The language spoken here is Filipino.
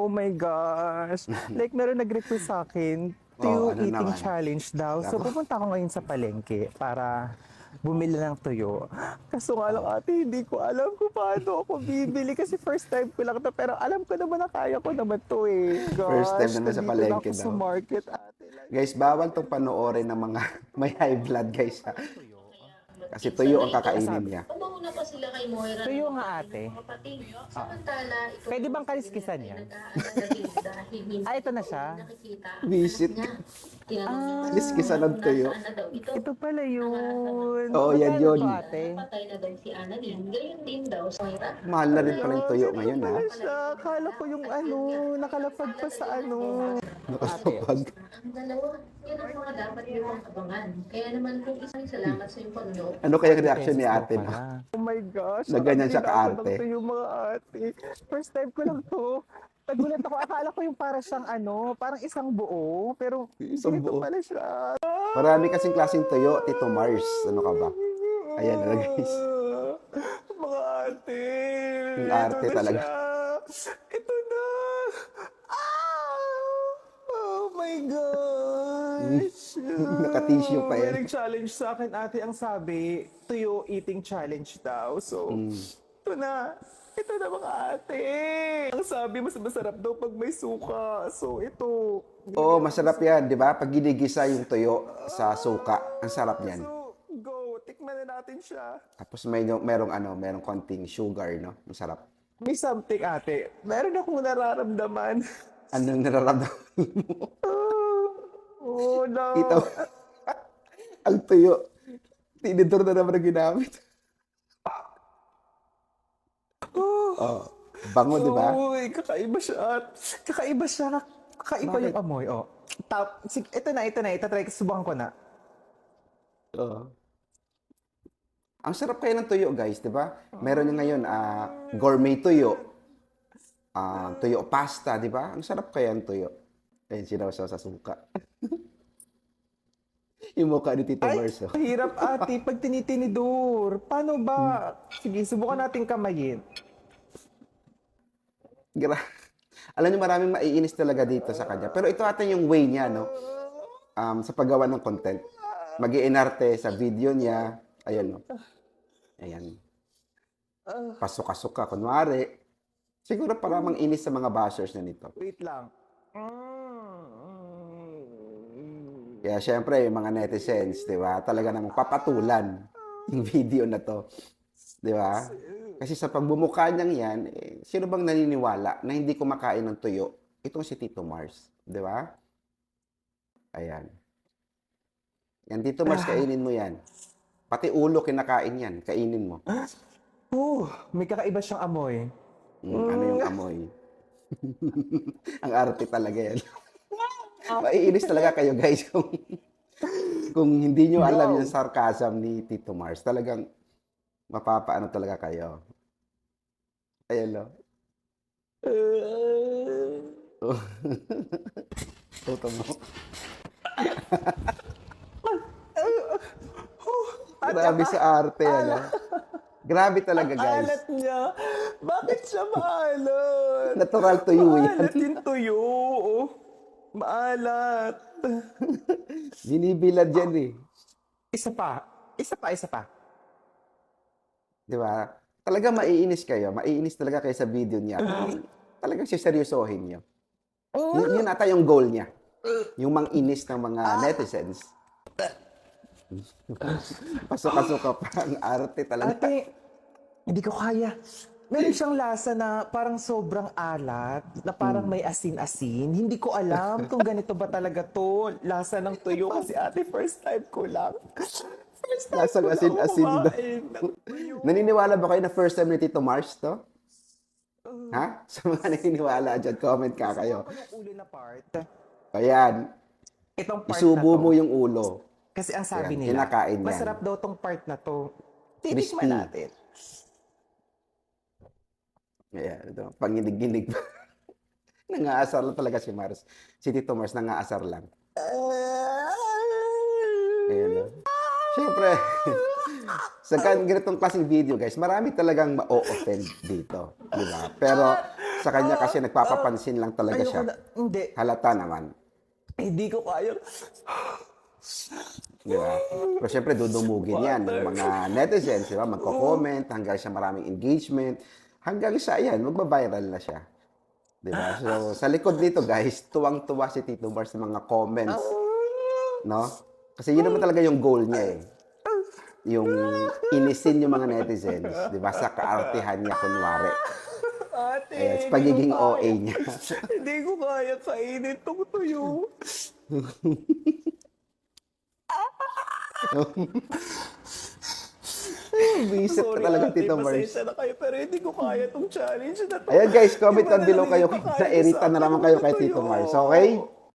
Oh my gosh. Like, meron nag-request sa akin, Oh, tuyo ano eating naman? challenge daw. So, Nako. pupunta ako ngayon sa palengke para bumili ng tuyo. Kaso nga lang Oh. ate, hindi ko alam kung paano ako bibili kasi first time ko lang to. Pero alam ko naman na kaya ko naman to eh. First time Gosh, naman sa nandito na palengke ako sa daw. market ate. Like, Guys, bawal tong panoorin ng mga may high blood, guys. Ha? tuyo. Kasi tuyo ang Ito, kakainin Sabi. niya. pamauna pa sila kay Moira Tuyo ng nga, mga ate. kapatid. Samantala, ito Pwede po bang si kaliskisan Lynette ay yan? nag-aalala din dahil minsan Ah, ito na po siya? nakikita ang Visit. anak niya. Tinanong niya kasi Liskisan ng kung tuyo. nasaan na daw ito. Ito pala yun. Oo, yan Magkano yun. to ate? Patay na daw si Annalyn. Gayon din daw si Moira. Mahal na rin pala yung tuyo ngayon, ha? Pala siya. Akala ko yung ano, nakalapag pa sa ano. Nakasapag. Ang dalawa, yan ang mga dapat niyo abangan. Kaya naman kung isang salamat sa iyong panonood, Ano kaya yung reaction ni Pesos daw ate, no? pala. Oh my gosh. Na ganyan siya nakabili na ako kaarte. ng tuyo, mga ate. First time ko lang to. Nagulat ako. Akala ko yung para siyang ano, parang isang buo. Pero Isang ganito buo. pala siya. Marami kasing klaseng tuyo, Tito Mars. Ano ka ba? Ayan na, guys. Mga ate. Yung arte ito na talaga. siya. Ito na. Oh my gosh. Naka-tissue pa yan. May nag-challenge sa akin, ate, ang sabi, tuyo eating challenge daw. So, ito na. Ito na mga ate. Ang sabi, mas masarap daw pag may suka. So, ito. Oo, masarap yan, di ba? Pag ginigisa yung tuyo sa suka, ang sarap yan. So, go. Tikman na natin siya. Tapos merong konting sugar, no? Masarap. May something, ate. Meron akong nararamdaman. Anong nararamdaman mo? Oh, no. Ito, ang tuyo. Tinidor na naman ang ginamit. Oh, bango, di ba? Uy, kakaiba siya. Kakaiba siya. Kakaiba Bakit? yung amoy. Oh. Sige, ito na. Itatry, subukan ko na. Oo. Ang sarap kaya ng tuyo, guys, di ba? Meron yung ngayon, gourmet tuyo. Tuyo pasta, di ba? Ang sarap kaya ng tuyo. Ayun, sinawasaw sa suka. Yung mukha ni Tito Ay, Mars, oh. hirap ate pag tinitinidor. Paano ba? Sige, subukan natin kamayin. Alam niyo, maraming maiinis talaga dito sa kanya. Pero ito ata yung way niya, no? Sa paggawa ng content. Mag-iinarte sa video niya. Ayan, no? Ayan. Pasuka-suka, kunwari. Siguro para mang-inis sa mga bashers na nito. Wait lang. Kaya syempre, yung mga netizens, di ba? Talaga namang papatulan yung video na to. Di ba? Kasi sa pagbumuka niyang yan, sino bang naniniwala na hindi kumakain ng tuyo? Itong si Tito Mars. Di ba? Ayan. Yan, Tito Mars, kainin mo yan. Pati ulo kinakain yan. Kainin mo. May kakaiba siyang amoy. Ano yung amoy? Ang arte talaga yan. Maiinis talaga kayo, guys, kung hindi nyo alam yung sarcasm ni Tito Mars. Talagang mapapaano talaga kayo. Ayan, no? Toto mo. Grabe sa arte, ano? Grabe talaga, guys. Alat niya. Bakit siya maalat? Natural tuyo yan. Maalat yung tuyo. Maalat. Binibilad yan, eh. Isa pa. Di ba? Talaga maiinis kayo. Maiinis talaga kayo sa video niya. Talagang siseryosohin niyo. Yun ata yung goal niya. Yung mang-inis ng mga netizens. Pasok-pasok pa ang arte talaga. Ate, hindi ko kaya. Meron siyang lasa na parang sobrang alat, na parang may asin-asin. Hindi ko alam kung ganito ba talaga to. Lasa ng tuyo kasi ate, first time ko lang. First time Lasang ko lang asin-asin daw. kumain ng tuyo. Naniniwala ba kayo na first time ni Tito Mars to? Ha? Sa mga naniniwala dyan, comment ka kayo. Ako yung ulo na part. Ayan, Itong part isubo na to. mo yung ulo. Kasi ang sabi Ayan, nila, kinakain yan. masarap daw tong part na to. Crispy. Titikman natin. Ayan, ito, panginig-ginig. Nangaasar lang talaga si Mars. Si Tito Mars, nangaasar lang. Ayan, no? Siyempre, sa ganitong klaseng video, guys, marami talagang ma-offend dito. Di ba? Pero sa kanya kasi nagpapapansin lang talaga Ayoko siya. na. Hindi. Halata naman. Hindi ko kaya. Di ba? Pero syempre, dudumugin yan ng mga netizens, di ba? Magko-comment hanggang sa maraming engagement. Hanggang sa, yan, magbabiral na siya. Di ba? So, sa likod nito, guys, tuwang-tuwa si Tito Mars sa mga comments. No? Kasi yun naman talaga yung goal niya eh. Yung inisin yung mga netizens, di ba? Sa kaartihan niya, kunwari. Ate, Ayan, sa pagiging OA niya. Hindi ko kaya kainin tong tuyo. Visit ka talaga, Tito Mars. Pasensya na kayo, pero hindi ko kaya tong challenge na to. Ayan guys, comment Iba down below talaga kayo yung kung pakain nairita sa na naman akin kayo ng kay Tito tuyo. Mars, okay?